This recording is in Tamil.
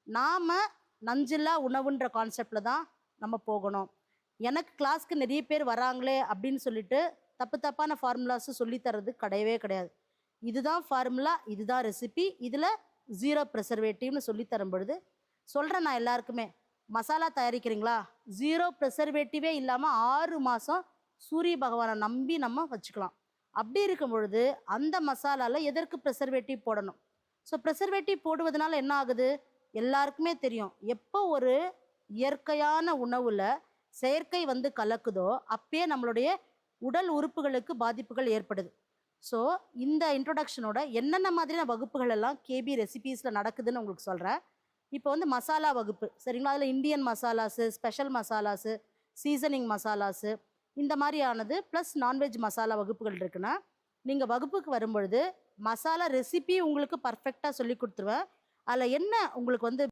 நாம் நஞ்சில்லா உணவுன்ற கான்செப்டில் தான் நம்ம போகணும். எனக்கு கிளாஸ்க்கு நிறைய பேர் வராங்களே அப்படின்னு சொல்லிட்டு தப்பான ஃபார்முலாஸு சொல்லித்தரது கிடையவே கிடையாது. இதுதான் ஃபார்முலா, இதுதான் ரெசிபி, இதில் 0 ப்ரிசர்வேட்டிவ்னு சொல்லித்தரும் பொழுது சொல்கிறேன் நான் எல்லாருக்குமே, மசாலா தயாரிக்கிறீங்களா, 0 ப்ரிசர்வேட்டிவே இல்லாமல் 6 மாதம் சூரிய பகவானை நம்பி நம்ம வச்சுக்கலாம். அப்படி இருக்கும் பொழுது அந்த மசாலாவில் எதற்கு ப்ரிசர்வேட்டிவ் போடணும்? ஸோ ப்ரிசர்வேட்டிவ் போடுவதனால என்ன ஆகுது? எல்லாருக்குமே தெரியும், எப்போ ஒரு இயற்கையான உணவில் செயற்கை வந்து கலக்குதோ அப்பயே நம்மளுடைய உடல் உறுப்புகளுக்கு பாதிப்புகள் ஏற்படுது. ஸோ இந்த இன்ட்ரொடக்ஷனோட என்னென்ன மாதிரியான வகுப்புகள் எல்லாம் கேபி ரெசிபீஸில் நடக்குதுன்னு உங்களுக்கு சொல்கிறேன். இப்போ வந்து மசாலா வகுப்பு, சரிங்களா? அதில் Indian masalas, special masalas, seasoning masalas, இந்த மாதிரியானது ப்ளஸ் நான்வெஜ் மசாலா வகுப்புகள் இருக்குன்னா, நீங்கள் வகுப்புக்கு வரும்பொழுது மசாலா ரெசிபி உங்களுக்கு பர்ஃபெக்டாக சொல்லி கொடுத்துருவேன். அதில் என்ன உங்களுக்கு வந்து